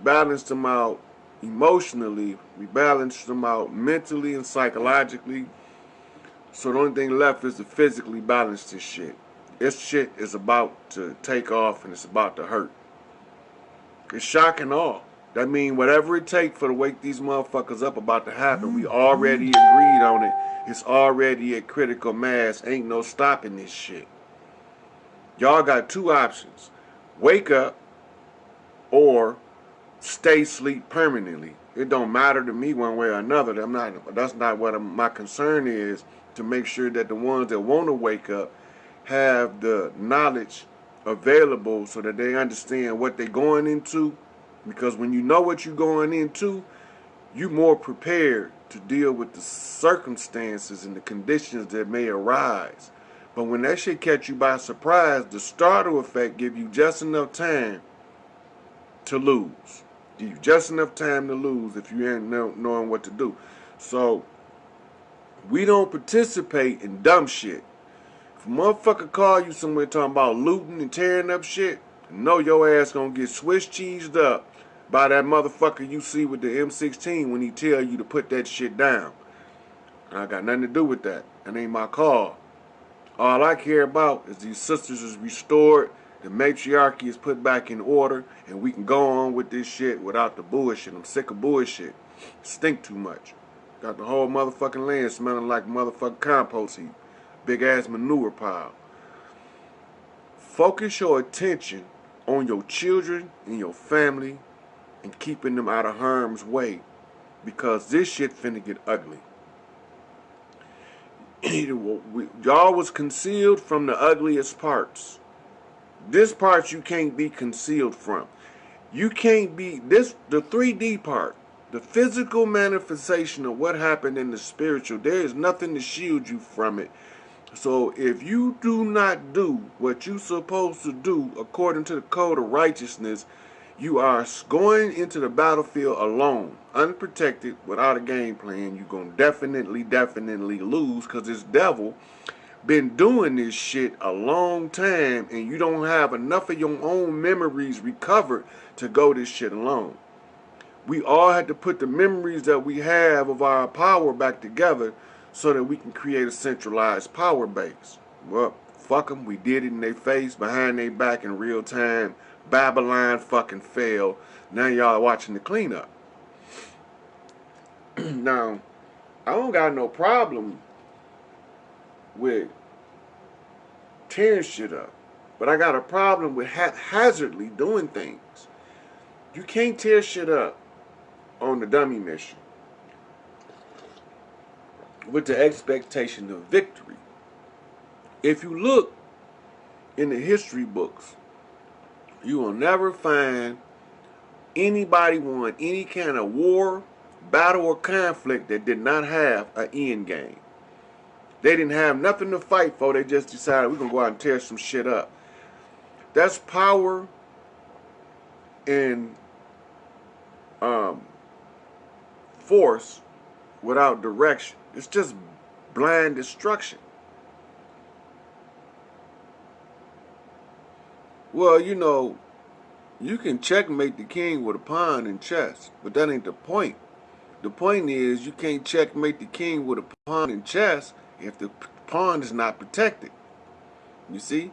balanced them out emotionally, we balanced them out mentally and psychologically. So the only thing left is to physically balance this shit. This shit is about to take off and it's about to hurt. It's shock and awe. That means whatever it takes for to wake these motherfuckers up about to happen, we already agreed on it. It's already at critical mass. Ain't no stopping this shit. Y'all got two options. Wake up or stay asleep permanently. It don't matter to me one way or another. That's not what my concern is, to make sure that the ones that want to wake up have the knowledge available so that they understand what they're going into. Because when you know what you're going into, you're more prepared to deal with the circumstances and the conditions that may arise. But when that shit catch you by surprise, the startle effect give you just enough time to lose. Give you just enough time to lose if you ain't knowing what to do. So we don't participate in dumb shit. If a motherfucker call you somewhere talking about looting and tearing up shit, know your ass gonna get Swiss cheesed up by that motherfucker you see with the M16 when he tell you to put that shit down. I got nothing to do with that. That ain't my call. All I care about is these sisters is restored, the matriarchy is put back in order, and we can go on with this shit without the bullshit. I'm sick of bullshit. Stink too much. Got the whole motherfucking land smelling like motherfucking compost heap. Big ass manure pile. Focus your attention on your children and your family and keeping them out of harm's way, because this shit finna get ugly. Y'all was concealed from the ugliest parts. This part you can't be concealed from. You can't be this, the 3D part, the physical manifestation of what happened in the spiritual. There is nothing to shield you from it. So if you do not do what you're supposed to do according to the code of righteousness, you are going into the battlefield alone, unprotected, without a game plan. You're going to definitely lose, because this devil been doing this shit a long time, and you don't have enough of your own memories recovered to go this shit alone. We all had to put the memories that we have of our power back together so that we can create a centralized power base. Well, fuck them. We did it in their face, behind their back in real time. Babylon fucking failed. Now y'all watching the cleanup. Now, I don't got no problem with tearing shit up, but I got a problem with haphazardly doing things. You can't tear shit up on the dummy mission with the expectation of victory. If you look in the history books, you will never find anybody won any kind of war, battle, or conflict that did not have an end game. They didn't have nothing to fight for. They just decided we're going to go out and tear some shit up. That's power and force without direction. It's just blind destruction. Well, you know, you can checkmate the king with a pawn in chess, but that ain't the point. The point is you can't checkmate the king with a pawn in chess if the pawn is not protected. You see?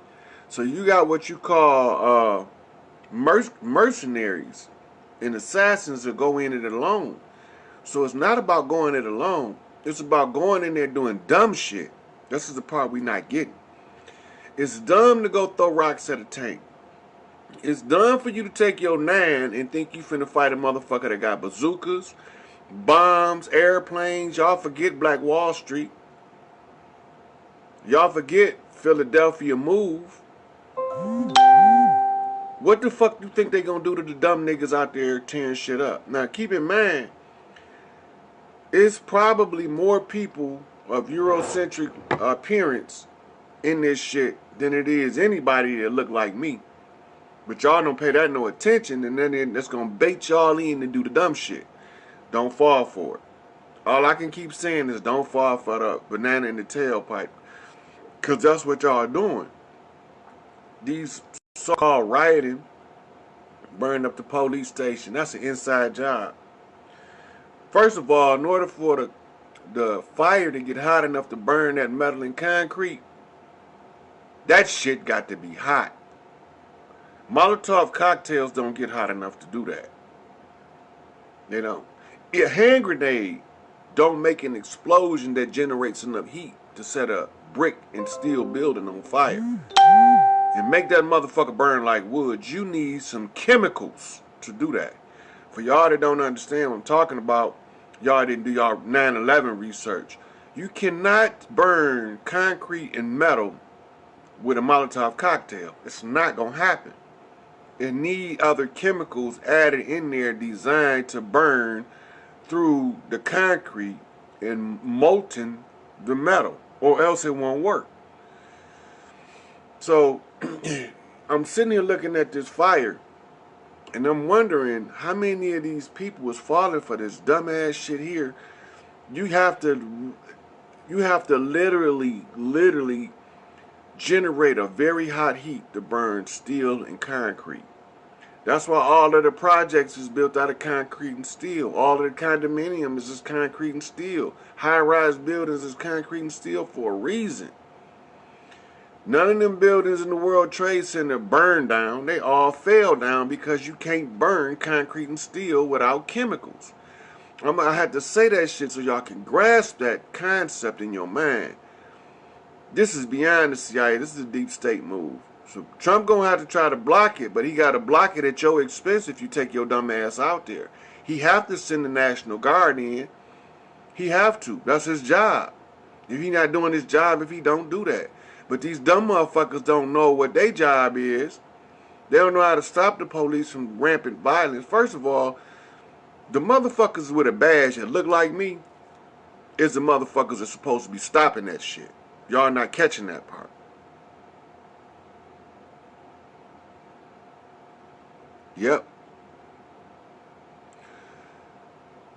So you got what you call mercenaries and assassins that go in it alone. So it's not about going it alone. It's about going in there doing dumb shit. This is the part we not getting. It's dumb to go throw rocks at a tank. It's dumb for you to take your 9 and think you finna fight a motherfucker that got bazookas, bombs, airplanes. Y'all forget Black Wall Street. Y'all forget Philadelphia Move. What the fuck you think they gonna do to the dumb niggas out there tearing shit up? Now keep in mind, it's probably more people of Eurocentric appearance in this shit than it is anybody that look like me. But y'all don't pay that no attention, and then that's gonna bait y'all in to do the dumb shit. Don't fall for it. All I can keep saying is don't fall for the banana in the tailpipe, because that's what y'all are doing. These so-called rioting Burn up the police station. That's an inside job. First of all, in order for the fire to get hot enough to burn that metal and concrete, that shit got to be hot. Molotov cocktails don't get hot enough to do that. They don't. A hand grenade don't make an explosion that generates enough heat to set a brick and steel building on fire. And make that motherfucker burn like wood. You need some chemicals to do that. For y'all that don't understand what I'm talking about, y'all didn't do y'all 9/11 research. You cannot burn concrete and metal with a Molotov cocktail. It's not going to happen. It need other chemicals added in there designed to burn through the concrete and molten the metal, or else it won't work. So I'm sitting here looking at this fire, and I'm wondering how many of these people was falling for this dumbass shit here. You have to literally generate a very hot heat to burn steel and concrete. That's why all of the projects is built out of concrete and steel. All of the condominiums is concrete and steel. High-rise buildings is concrete and steel for a reason. None of them buildings in the World Trade Center burned down. They all fell down because you can't burn concrete and steel without chemicals. I had to say that shit so y'all can grasp that concept in your mind. This is beyond the CIA. This is a deep state move. So Trump gonna have to try to block it, but he got to block it at your expense if you take your dumb ass out there. He have to send the National Guard in. He have to. That's his job. If he not doing his job, if he don't do that. But these dumb motherfuckers don't know what their job is. They don't know how to stop the police from rampant violence. First of all, the motherfuckers with a badge that look like me is the motherfuckers that's supposed to be stopping that shit. Y'all not catching that part. Yep.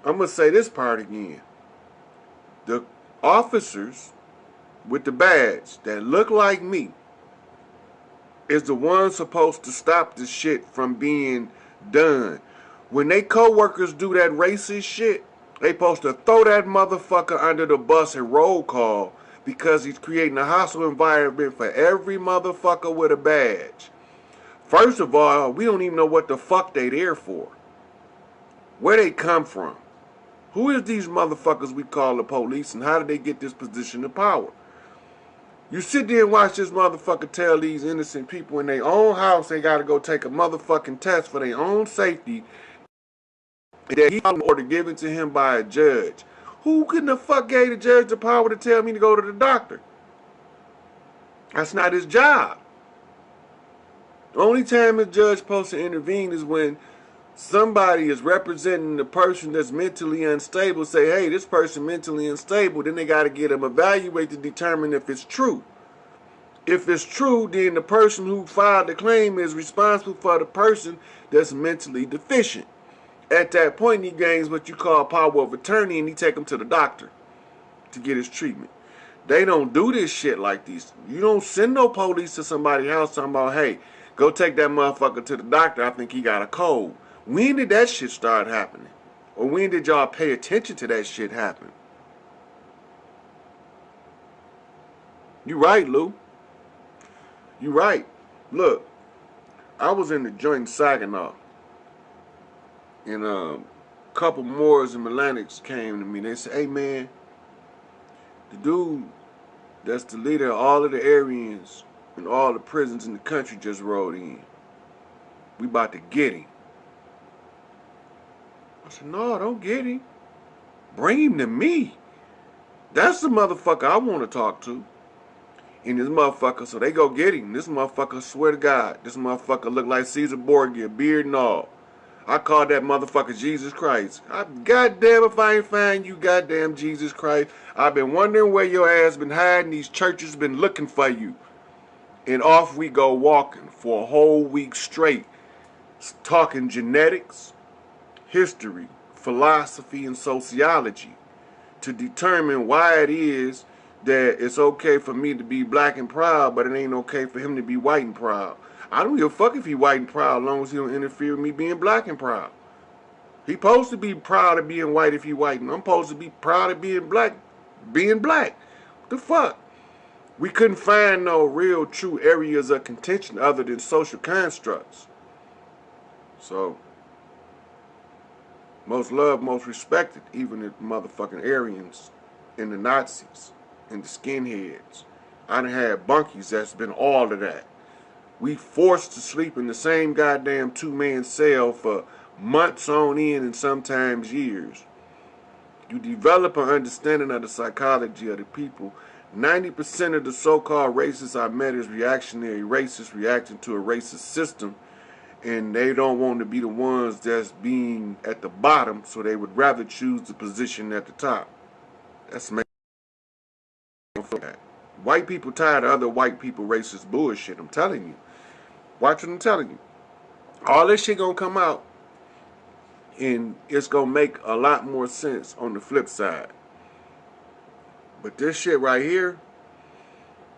I'm going to say this part again. The officers with the badge that look like me is the ones supposed to stop this shit from being done. When they co-workers do that racist shit, they supposed to throw that motherfucker under the bus and roll call because he's creating a hostile environment for every motherfucker with a badge. First of all, we don't even know what the fuck they there for. Where they come from. Who is these motherfuckers we call the police, and how did they get this position of power? You sit there and watch this motherfucker tell these innocent people in their own house they gotta go take a motherfucking test for their own safety that he got an order given to him by a judge. Who in the fuck gave the judge the power to tell me to go to the doctor? That's not his job. The only time a judge is supposed to intervene is when somebody is representing the person that's mentally unstable. Say, hey, this person mentally unstable. Then they got to get them evaluated to determine if it's true. If it's true, then the person who filed the claim is responsible for the person that's mentally deficient. At that point, he gains what you call power of attorney, and he take him to the doctor to get his treatment. They don't do this shit like these. You don't send no police to somebody's house talking about, hey, go take that motherfucker to the doctor. I think he got a cold. When did that shit start happening? Or when did y'all pay attention to that shit happen? You right, Lou. You right. Look, I was in the joint in Saginaw. And a couple Moors and Melanics came to me. They said, hey man, the dude that's the leader of all of the Aryans and all the prisons in the country just rode in. We about to get him. I said, no, don't get him. Bring him to me. That's the motherfucker I want to talk to. And this motherfucker, so they go get him. This motherfucker, swear to God, this motherfucker look like Caesar Borgia, beard and all. I call that motherfucker Jesus Christ. Goddamn if I ain't find you, goddamn Jesus Christ. I've been wondering where your ass been hiding. These churches been looking for you. And off we go walking for a whole week straight. Talking genetics, history, philosophy, and sociology. To determine why it is that it's okay for me to be black and proud, but it ain't okay for him to be white and proud. I don't give a fuck if he white and proud as long as he don't interfere with me being black and proud. He supposed to be proud of being white if he white, and I'm supposed to be proud of being black. What the fuck? We couldn't find no real true areas of contention other than social constructs. So, most loved, most respected, even the motherfucking Aryans and the Nazis and the skinheads. I done had bunkies that's been all of that. We forced to sleep in the same goddamn two-man cell for months on end and sometimes years. You develop an understanding of the psychology of the people. 90% of the so-called racists I met is reactionary racists reacting to a racist system, and they don't want to be the ones that's being at the bottom, so they would rather choose the position at the top. That's me. White people tired of other white people racist bullshit. I'm telling you. Watch what I'm telling you. All this shit gonna come out, and it's gonna make a lot more sense on the flip side. But this shit right here,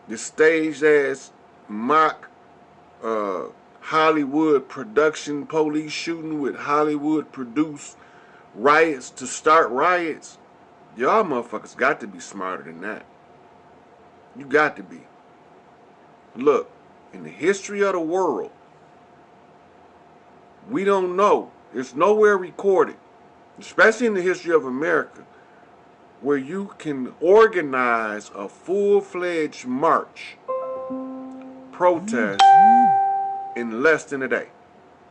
this staged ass mock Hollywood production police shooting with Hollywood produced riots to start riots, y'all motherfuckers got to be smarter than that. You got to be. Look, in the history of the world, we don't know. It's nowhere recorded, especially in the history of America, where you can organize a full-fledged march, protest, in less than a day.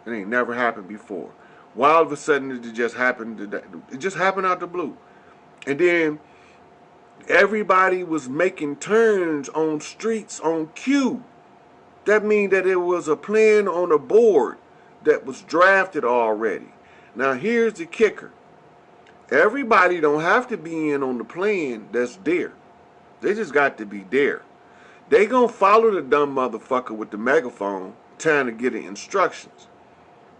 It ain't never happened before. Why all of a sudden it just happened today? It just happened out the blue. And then everybody was making turns on streets on cue. That means that it was a plan on a board that was drafted already. Now here's the kicker. Everybody don't have to be in on the plan that's there. They just got to be there. They gonna follow the dumb motherfucker with the megaphone trying to get the instructions.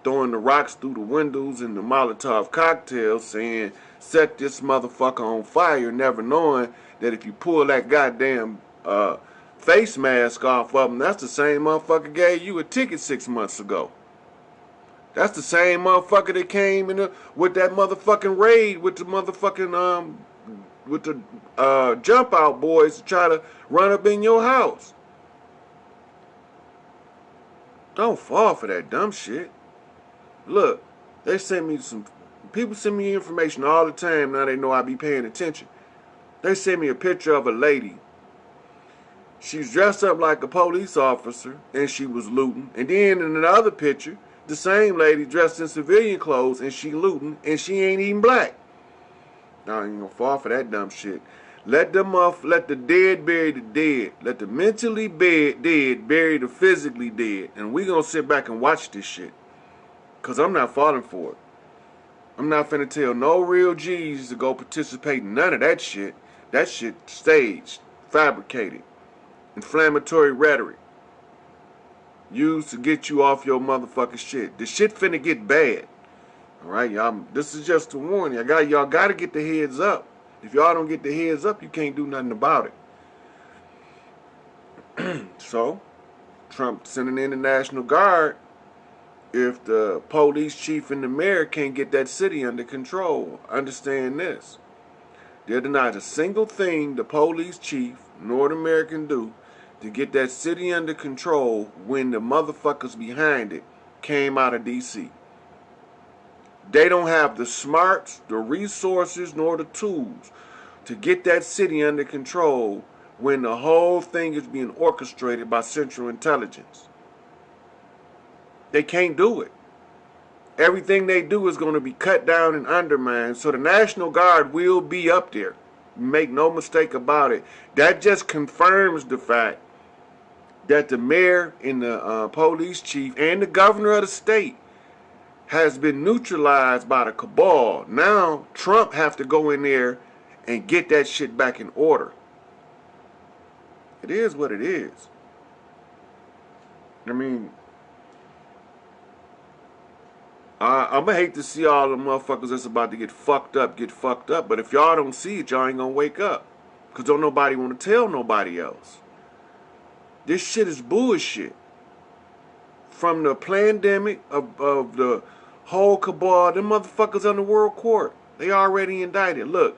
Throwing the rocks through the windows and the Molotov cocktails saying, set this motherfucker on fire, never knowing that if you pull that goddamn face mask off of them, that's the same motherfucker gave you a ticket 6 months ago. That's the same motherfucker that came in with that motherfucking raid with the motherfucking jump out boys to try to run up in your house. Don't fall for that dumb shit. Look, they send me people send me information all the time. Now they know I be paying attention. They send me a picture of a lady. She's dressed up like a police officer and she was looting. And then in another picture, the same lady dressed in civilian clothes and she looting and she ain't even black. Now I ain't gonna fall for that dumb shit. Let the dead bury the dead. Let the mentally dead bury the physically dead. And we gonna sit back and watch this shit. Cause I'm not falling for it. I'm not finna tell no real G's to go participate in none of that shit. That shit staged, fabricated, inflammatory rhetoric. Used to get you off your motherfucking shit. The shit finna get bad. Alright, y'all. This is just a warning. Y'all gotta get the heads up. If y'all don't get the heads up, you can't do nothing about it. So, Trump sending in the National Guard if the police chief and the mayor can't get that city under control. Understand this. There's not a single thing the police chief nor the mayor can do to get that city under control when the motherfuckers behind it came out of D.C. They don't have the smarts, the resources, nor the tools to get that city under control when the whole thing is being orchestrated by Central Intelligence. They can't do it. Everything they do is going to be cut down and undermined. So the National Guard will be up there. Make no mistake about it. That just confirms the fact that the mayor and the police chief and the governor of the state has been neutralized by the cabal. Now Trump have to go in there and get that shit back in order. It is what it is. I mean, I'm gonna hate to see all the motherfuckers that's about to get fucked up. But if y'all don't see it, y'all ain't gonna wake up. Because don't nobody want to tell nobody else. This shit is bullshit. from the pandemic of the whole cabal. Them motherfuckers on the world court. They already indicted. Look,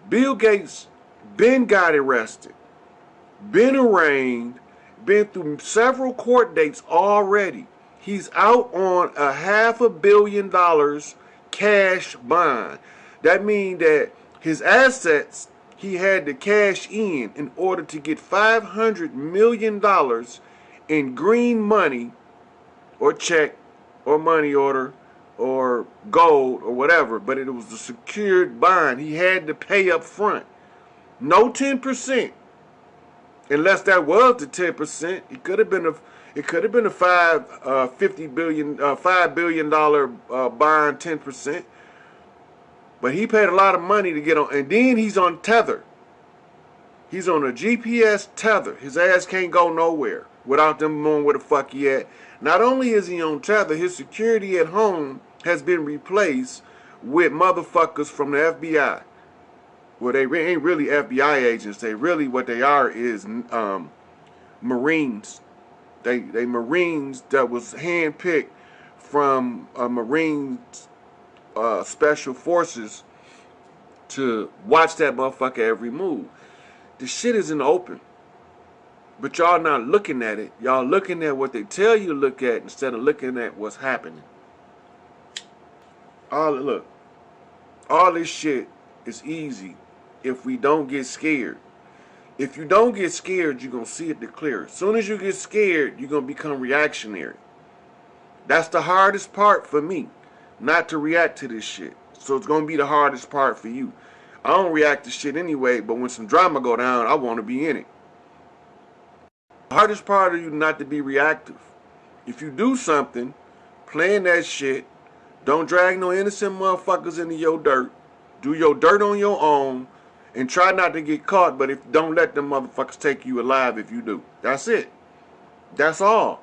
Bill Gates been got arrested, been arraigned, been through several court dates already. He's out on a $500 million cash bond. That means that his assets he had to cash in order to get $500 million in green money or check or money order or gold or whatever, but it was a secured bond. He had to pay up front. No 10%. Unless that was the 10%, it could have been a $5 billion bond, 10%. But he paid a lot of money to get on, and then he's on tether. He's on a GPS tether. His ass can't go nowhere without them knowing where the fuck he at. Not only is he on tether, his security at home has been replaced with motherfuckers from the FBI. Well, they ain't really FBI agents. They really, what they are is Marines. They Marines that was handpicked from Marines Special Forces to watch that motherfucker every move. The shit is in the open. But y'all not looking at it. Y'all looking at what they tell you to look at instead of looking at what's happening. Look, all this shit is easy if we don't get scared. If you don't get scared, you're going to see it the clear. As soon as you get scared, you're going to become reactionary. That's the hardest part for me, not to react to this shit. So it's going to be the hardest part for you. I don't react to shit anyway, but when some drama go down, I want to be in it. The hardest part of you not to be reactive. If you do something, plan that shit. Don't drag no innocent motherfuckers into your dirt. Do your dirt on your own. And try not to get caught, but don't let them motherfuckers take you alive if you do. That's it. That's all.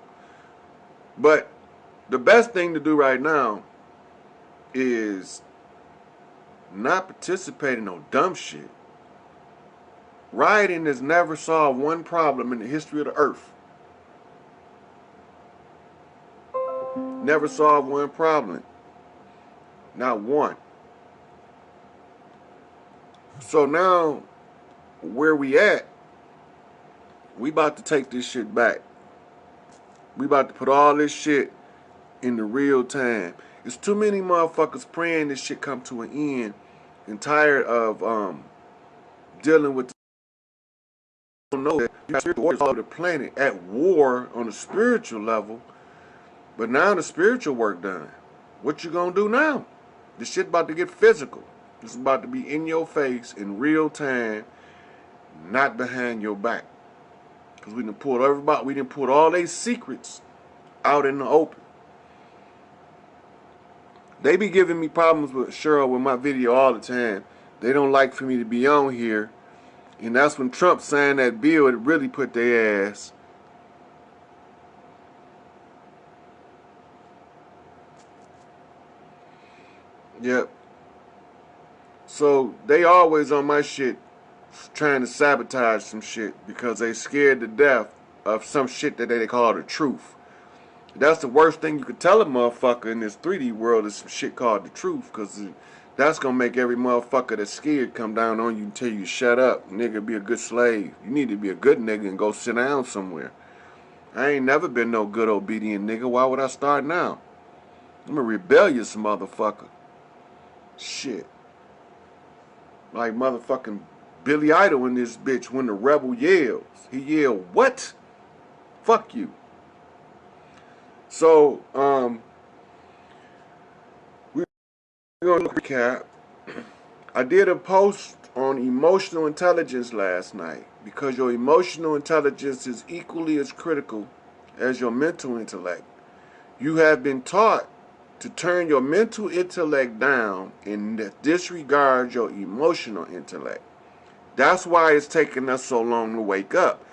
But the best thing to do right now is not participate in no dumb shit. Rioting has never solved one problem in the history of the earth. Never solved one problem. Not one. So now, where we at, we about to take this shit back. We about to put all this shit in the real time. It's too many motherfuckers praying this shit come to an end and tired of dealing with the all over the planet at war on a spiritual level. But now the spiritual work done. What you gonna do now? This shit about to get physical. It's about to be in your face in real time, not behind your back. Because we done pulled everybody, we done pulled all their secrets out in the open. They be giving me problems with Cheryl with my video all the time. They don't like for me to be on here. And that's when Trump signed that bill, it really put their ass. Yep. So they always on my shit trying to sabotage some shit because they scared to death of some shit that they call the truth. That's the worst thing you could tell a motherfucker in this 3D world is some shit called the truth, because that's going to make every motherfucker that's scared come down on you and tell you shut up, nigga, be a good slave. You need to be a good nigga and go sit down somewhere. I ain't never been no good obedient nigga. Why would I start now? I'm a rebellious motherfucker. Shit. Like motherfucking Billy Idol in this bitch when the rebel yells. He yelled, what? Fuck you. So, we're going to recap. I did a post on emotional intelligence last night because your emotional intelligence is equally as critical as your mental intellect. You have been taught to turn your mental intellect down and disregard your emotional intellect. That's why it's taking us so long to wake up.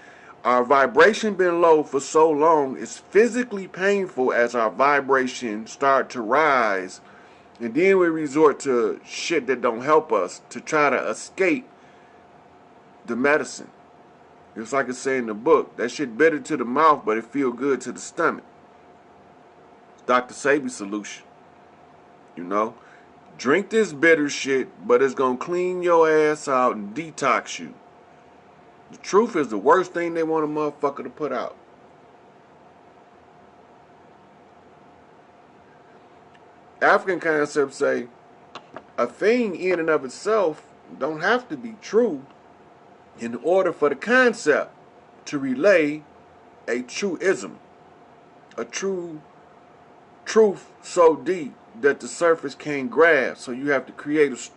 Our vibration been low for so long, it's physically painful as our vibration start to rise, and then we resort to shit that don't help us to try to escape the medicine. It's like it say in the book, that shit bitter to the mouth, but it feel good to the stomach. It's Dr. Sabi's solution. You know? Drink this bitter shit, but it's gonna clean your ass out and detox you. The truth is the worst thing they want a motherfucker to put out. African concepts say a thing in and of itself don't have to be true in order for the concept to relay a truism, a true truth so deep that the surface can't grasp. So you have to create a story